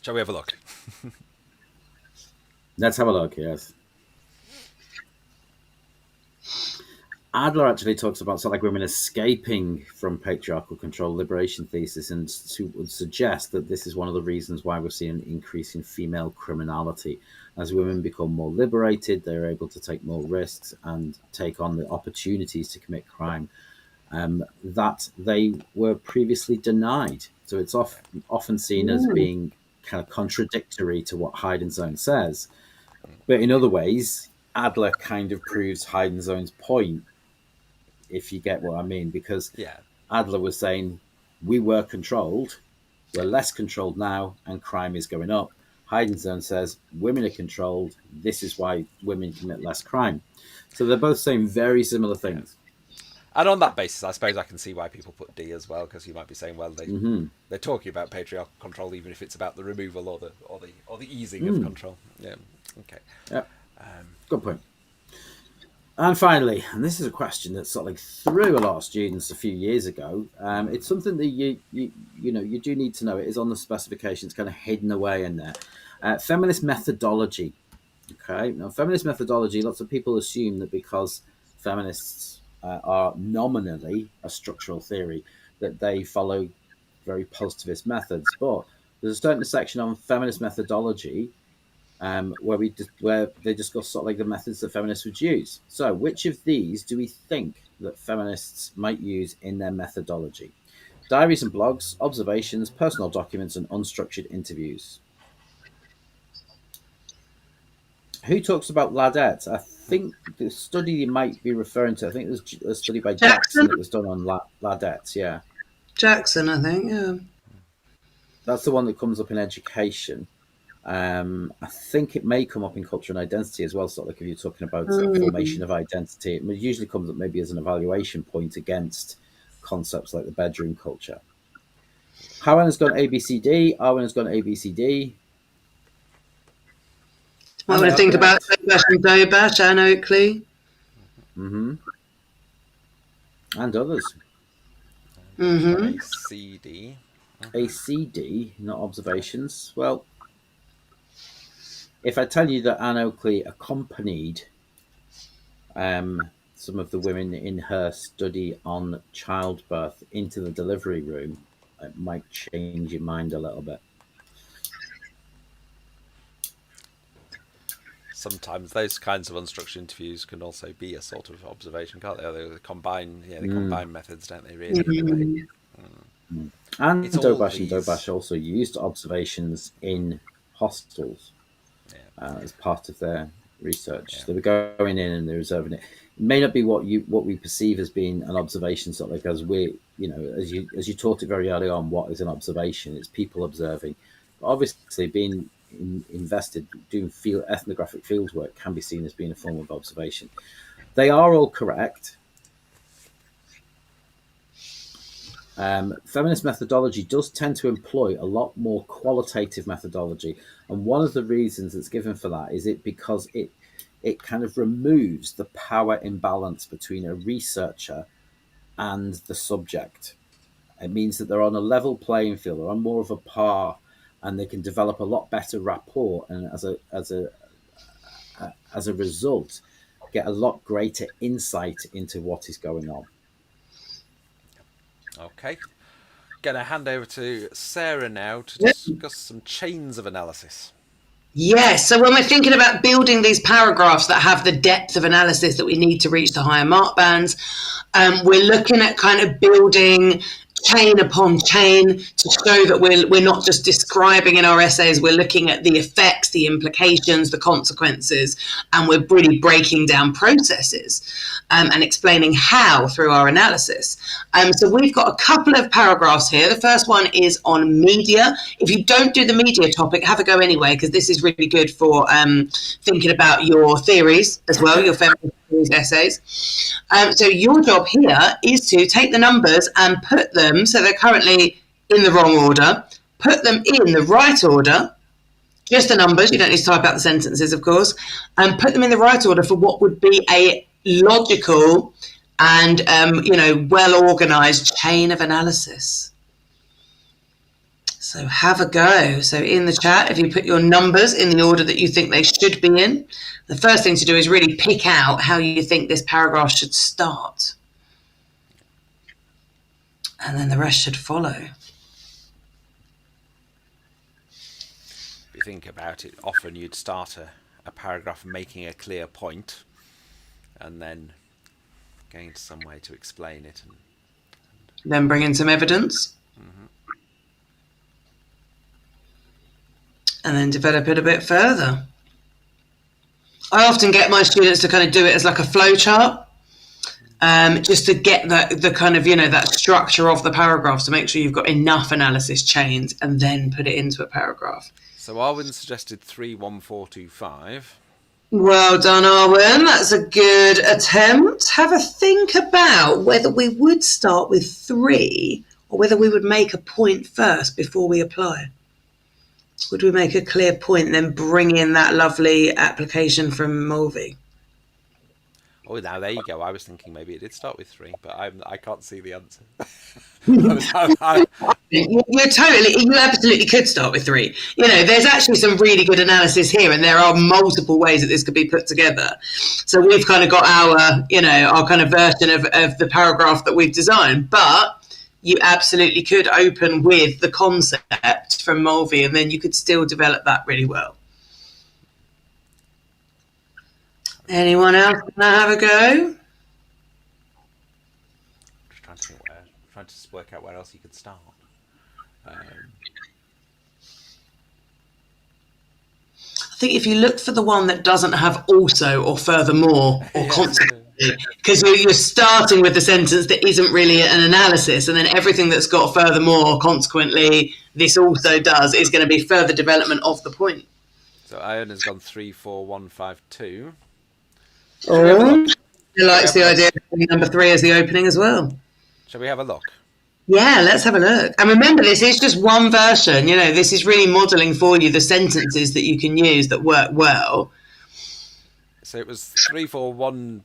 Speaker 1: Shall we have a look?
Speaker 2: Let's have a look, yes. Adler actually talks about sort of like women escaping from patriarchal control, liberation thesis, and would suggest that this is one of the reasons why we're seeing an increase in female criminality. As women become more liberated, they're able to take more risks and take on the opportunities to commit crime that they were previously denied. So it's often seen as being kind of contradictory to what Heidenzoen says. But in other ways, Adler kind of proves Heidenzoen's point, if you get what I mean, because Adler was saying we were controlled, we're less controlled now, and crime is going up. Heidenzoen says women are controlled, this is why women commit less crime. So they're both saying very similar things.
Speaker 1: And on that basis, I suppose I can see why people put D as well, because you might be saying, well, they're talking about patriarchal control, even if it's about the removal or the easing of control. Yeah. Okay.
Speaker 2: Yeah. Good point. And finally, and this is a question that sort of like threw a lot of students a few years ago. It's something that you do need to know. It is on the specifications, kind of hidden away in there. Feminist methodology. Okay. Now, feminist methodology. Lots of people assume that because feminists are nominally a structural theory, that they follow very positivist methods. But there's a certain section on feminist methodology where they discuss sort of like the methods that feminists would use. So which of these do we think that feminists might use in their methodology? Diaries and blogs, observations, personal documents, and unstructured interviews. Who talks about Ladette? I think the study you might be referring to, I think it was a study by Jackson that was done on Ladette, yeah.
Speaker 3: Jackson, I think, yeah.
Speaker 2: That's the one that comes up in education. I think it may come up in culture and identity as well, sort of like if you're talking about formation of identity. It usually comes up maybe as an evaluation point against concepts like the bedroom culture. Howen has gone ABCD, Arwen has gone ABCD.
Speaker 3: I want to think about Dobash and Dobash, Anne Oakley.
Speaker 2: And others.
Speaker 1: ACD.
Speaker 2: ACD, not observations. Well, if I tell you that Anne Oakley accompanied some of the women in her study on childbirth into the delivery room, it might change your mind a little bit.
Speaker 1: Sometimes those kinds of unstructured interviews can also be a sort of observation, can't they? They combine, combine methods, don't they? Really.
Speaker 2: And Dobash also used observations in hostels as part of their research. Yeah. They were going in and they're observing it. It may not be what we perceive as being an observation, sort of like as you taught it very early on. What is an observation? It's people observing. But obviously, being invested doing ethnographic field work can be seen as being a form of observation. They are all correct. Feminist methodology does tend to employ a lot more qualitative methodology, and one of the reasons it's given for that is because it kind of removes the power imbalance between a researcher and the subject. It means that they're on a level playing field, they're on more of a par, and they can develop a lot better rapport, and as a result, get a lot greater insight into what is going on.
Speaker 1: Okay. Going to hand over to Sarah now to discuss some chains of analysis.
Speaker 3: Yes, so when we're thinking about building these paragraphs that have the depth of analysis that we need to reach the higher mark bands, we're looking at kind of building chain upon chain to show that we're not just describing in our essays, we're looking at the effects, the implications, the consequences, and we're really breaking down processes and explaining how through our analysis. So we've got a couple of paragraphs here. The first one is on media. If you don't do the media topic, have a go anyway, because this is really good for thinking about your theories as well, your feminist essays. So your job here is to take the numbers and put them, so they're currently in the wrong order, put them in the right order, just the numbers, you don't need to type out the sentences, of course, and put them in the right order for what would be a logical and well-organised chain of analysis. So have a go. So in the chat, if you put your numbers in the order that you think they should be in, the first thing to do is really pick out how you think this paragraph should start. And then the rest should follow.
Speaker 1: If you think about it, often you'd start a paragraph making a clear point and then going into some way to explain it. And
Speaker 3: then bring in some evidence. Mm-hmm. And then develop it a bit further. I often get my students to kind of do it as like a flow chart, just to get the kind of, that structure of the paragraphs, to make sure you've got enough analysis chains and then put it into a paragraph.
Speaker 1: So Arwin suggested 31425.
Speaker 3: Well done, Arwin. That's a good attempt. Have a think about whether we would start with 3 or whether we would make a point first before we apply. Would we make a clear point and then bring in that lovely application from Mulvey?
Speaker 1: Oh, now there you go. I was thinking maybe it did start with 3, but I can't see the answer. You
Speaker 3: absolutely could start with 3. There's actually some really good analysis here, and there are multiple ways that this could be put together. So we've kind of got our kind of version of the paragraph that we've designed, but you absolutely could open with the concept from Mulvey, and then you could still develop that really well. Anyone else want to have a go?
Speaker 1: Just trying to think trying to work out where else you could start. I
Speaker 3: think if you look for the one that doesn't have also or furthermore or consequently, because you're starting with the sentence that isn't really an analysis, and then everything that's got furthermore, consequently, this also does, is going to be further development of the point.
Speaker 1: So Iona's gone 34152.
Speaker 3: He likes the idea of number 3 as the opening as well.
Speaker 1: Shall we have a look?
Speaker 3: Yeah, let's have a look. And remember, this is just one version. This is really modelling for you the sentences that you can use that work well.
Speaker 1: So it was 341.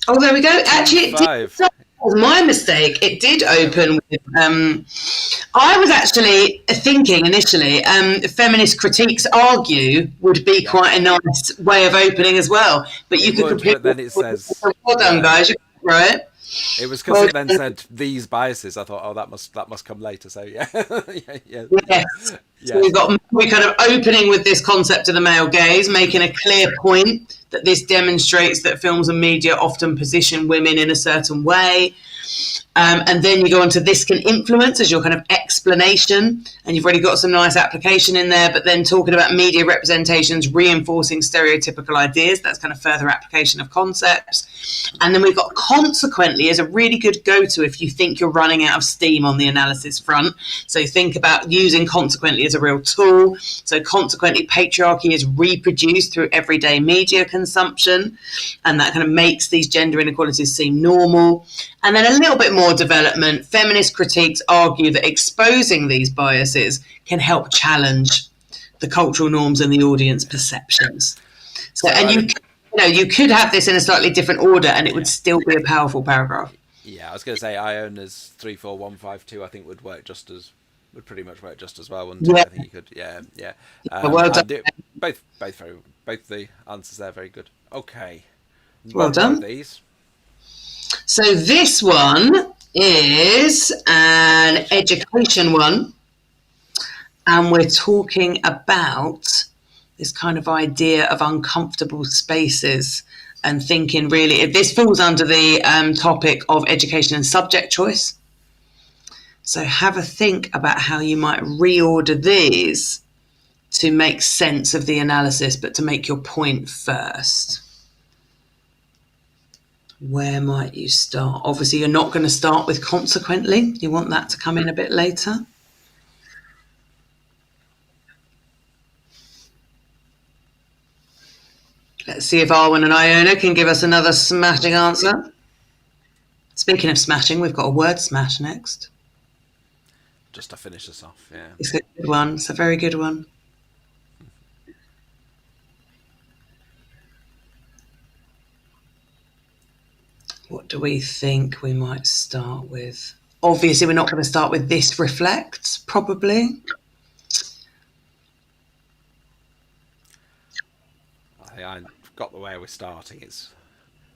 Speaker 3: Oh, there we go. Actually, that was my mistake. It did open with. I was actually thinking initially, feminist critiques argue would be quite a nice way of opening as well. But you could completely.
Speaker 1: But then it says.
Speaker 3: Well done, guys. You're right.
Speaker 1: It was because it then said these biases. I thought, oh, that must come later. So yeah, yeah.
Speaker 3: Yes. So we're kind of opening with this concept of the male gaze, making a clear point that this demonstrates that films and media often position women in a certain way. And then you go on to this can influence as your kind of explanation, and you've already got some nice application in there, but then talking about media representations reinforcing stereotypical ideas, that's kind of further application of concepts. And then we've got consequently as a really good go-to if you think you're running out of steam on the analysis front. So think about using consequently as a real tool. So consequently, patriarchy is reproduced through everyday media consumption, and that kind of makes these gender inequalities seem normal. And then a little bit more development, feminist critiques argue that exposing these biases can help challenge the cultural norms and the audience perceptions. So, and you could have this in a slightly different order, and it would still be a powerful paragraph.
Speaker 1: Yeah, I was going to say Iona's 34152. I think would pretty much work just as well. Wouldn't it? I think you could. Yeah.
Speaker 3: Well done.
Speaker 1: Both the answers there very good. Okay.
Speaker 3: Well done.
Speaker 1: These.
Speaker 3: So this one is an education one, and we're talking about this kind of idea of uncomfortable spaces and thinking really, if this falls under the topic of education and subject choice. So have a think about how you might reorder these to make sense of the analysis, but to make your point first. Where might you start? Obviously, you're not going to start with consequently. You want that to come in a bit later. Let's see if Arwen and Iona can give us another smashing answer. Speaking of smashing, we've got a word smash next.
Speaker 1: Just to finish us off, yeah.
Speaker 3: It's a good one. It's a very good one. What do we think we might start with? Obviously, we're not going to start with this reflects, probably.
Speaker 1: I got the way we're starting. It's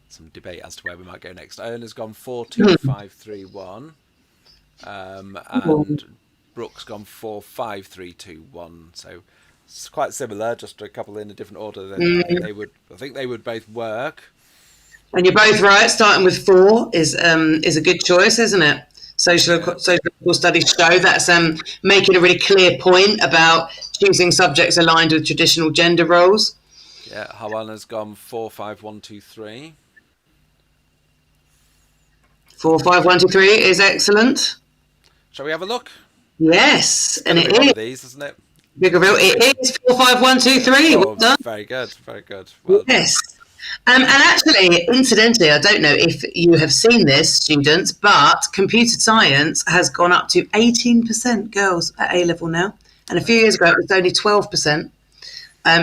Speaker 1: some debate as to where we might go next. Iona's gone 4-2-5-3-1, and Brooke's gone 4-5-3-2-1. So it's quite similar, just a couple in a different order. I think they would both work.
Speaker 3: And you're both right. Starting with 4 is a good choice, isn't it? Sociological studies show that's making a really clear point about choosing subjects aligned with traditional gender roles.
Speaker 1: Yeah, Hawana's gone 4-5-1-2-3.
Speaker 3: 4-5-1-2-3 is excellent.
Speaker 1: Shall we have a look?
Speaker 3: Yes, and it
Speaker 1: one
Speaker 3: is.
Speaker 1: of these, isn't it?
Speaker 3: Big reveal. It is 4-5-1-2-3.
Speaker 1: Oh,
Speaker 3: well done.
Speaker 1: very good, very good. Well done.
Speaker 3: Yes. And actually, incidentally, I don't know if you have seen this, students, but computer science has gone up to 18% girls at A-level now. And a few years ago, it was only 12%.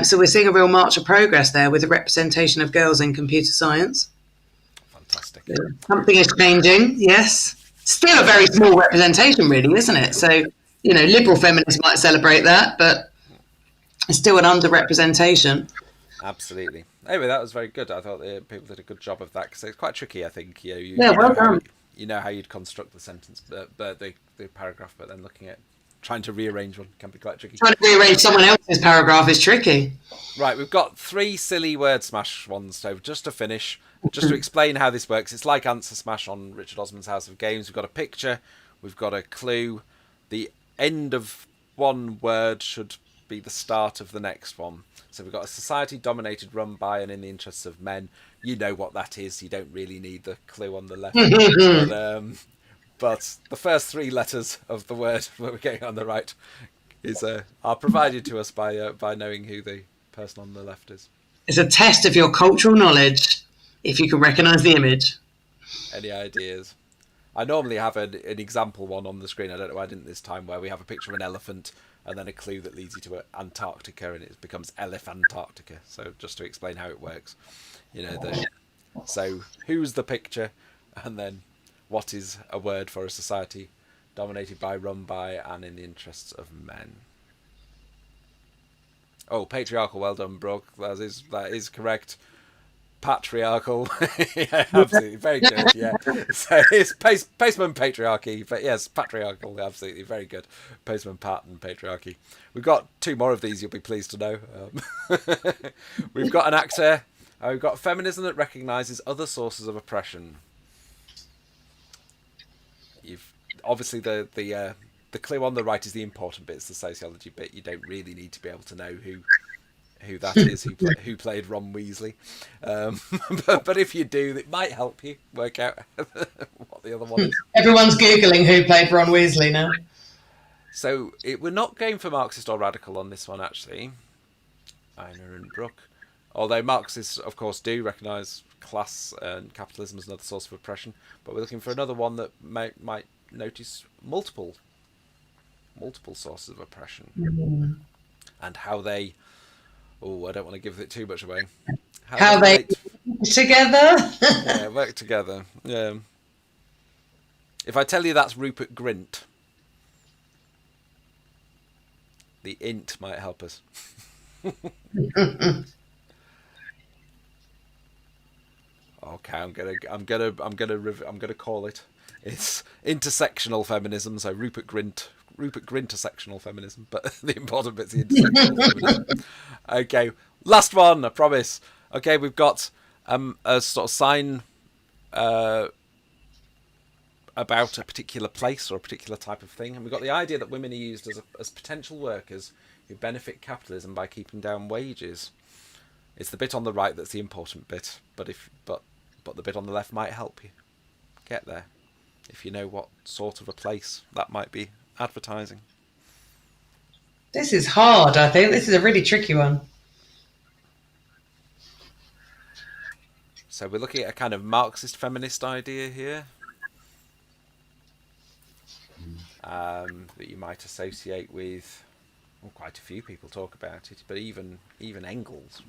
Speaker 3: So we're seeing a real march of progress there with the representation of girls in computer science.
Speaker 1: Fantastic.
Speaker 3: Something is changing, yes. Still a very small representation, really, isn't it? So, liberal feminists might celebrate that, but it's still an underrepresentation.
Speaker 1: Absolutely. Anyway, that was very good. I thought people did a good job of that because it's quite tricky, I think.
Speaker 3: Well done.
Speaker 1: You know how you'd construct the sentence, but the paragraph, but then looking at trying to rearrange one can be quite tricky.
Speaker 3: Trying to rearrange someone else's paragraph is tricky.
Speaker 1: Right, we've got 3 silly word smash ones. So just to finish, just to explain how this works, it's like Answer Smash on Richard Osman's House of Games. We've got a picture, we've got a clue. The end of one word should be the start of the next one. So we've got a society dominated, run by, and in the interests of men. You know what that is. You don't really need the clue on the left. But the first 3 letters of the word that we're getting on the right are provided to us by knowing who the person on the left is.
Speaker 3: It's a test of your cultural knowledge, if you can recognise the image.
Speaker 1: Any ideas? I normally have an example one on the screen. I don't know why I didn't this time, where we have a picture of an elephant and then a clue that leads you to Antarctica, and it becomes Elephantarctica. So just to explain how it works, so who's the picture, and then what is a word for a society dominated by, run by, and in the interests of men? Oh, patriarchal. Well done, Brooke. That is correct. Patriarchal. Yeah, absolutely. Very good. Yeah. So it's postman patriarchy, but yes, patriarchal. Absolutely. Very good. Postman Pat and patriarchy. We've got 2 more of these, you'll be pleased to know. We've got an actor. We've got feminism that recognises other sources of oppression. Obviously the clue on the right is the important bit. It's the sociology bit. You don't really need to be able to know who that is, who played Ron Weasley. But if you do, it might help you work out what the other one is.
Speaker 3: Everyone's Googling who played Ron Weasley now.
Speaker 1: So we're not going for Marxist or radical on this one, actually. Ina and Brooke. Although Marxists, of course, do recognise class and capitalism as another source of oppression, but we're looking for another one that might notice multiple sources of oppression, and how they. Oh, I don't want to give it too much away.
Speaker 3: How they together?
Speaker 1: Yeah, work together. Yeah. If I tell you that's Rupert Grint, the int might help us. Okay, I'm gonna call it. It's intersectional feminism. So Rupert Grintersectional feminism, but the important bit's the intersectional feminism. Okay, last one, I promise. Okay, we've got a sort of sign about a particular place or a particular type of thing, and we've got the idea that women are used as potential workers who benefit capitalism by keeping down wages. It's the bit on the right that's the important bit, but the bit on the left might help you get there if you know what sort of a place that might be advertising.
Speaker 3: This is hard, I think. This is a really tricky one.
Speaker 1: So we're looking at a kind of Marxist feminist idea here that you might associate with, well, quite a few people talk about it, but even Engels.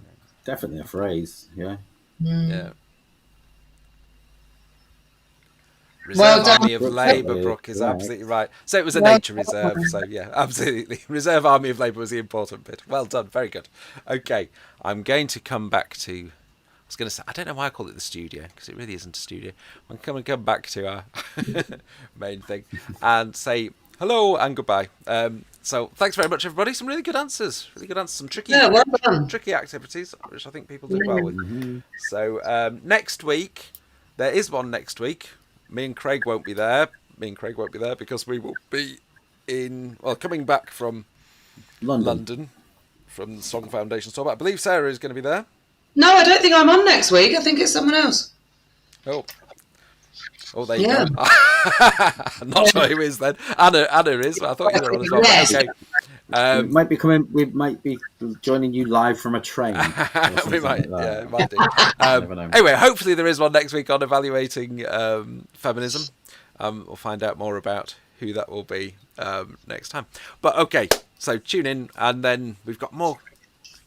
Speaker 2: Definitely a phrase, yeah.
Speaker 1: Yeah.
Speaker 3: Well done.
Speaker 1: Army of Labour, Brooke is absolutely right. So it was a nature reserve. So yeah, absolutely. Reserve Army of Labour was the important bit. Well done. Very good. Okay, I'm going to come back to. I was going to say, I don't know why I call it the studio, because it really isn't a studio. I'm going to come back to our main thing and say hello and goodbye. So thanks very much, everybody. Some really good answers. Really good answers. Some tricky activities, which I think people do well with. So next week, there is one next week. Me and Craig won't be there. Because we will be coming back from London from the Song Foundation store. But I believe Sarah is going to be there.
Speaker 3: No, I don't think I'm on next week. I think it's someone else.
Speaker 1: Oh, there you go. I'm not sure who is then. Anna is, but I thought you were on as well.
Speaker 3: Yes.
Speaker 1: Okay.
Speaker 2: We might be joining you live from a train.
Speaker 1: We might, it might do. Anyway, hopefully there is one next week on evaluating feminism. We'll find out more about who that will be next time. But okay, so tune in, and then we've got more.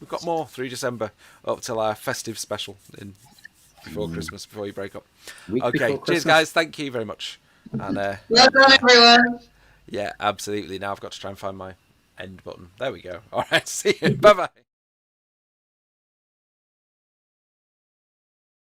Speaker 1: We've got more through December up till our festive special before Christmas, before you break up. Okay, cheers, guys. Thank you very much. And
Speaker 3: well done, everyone.
Speaker 1: Yeah, absolutely. Now I've got to try and find my end button. There we go. All right, see you. Bye-bye.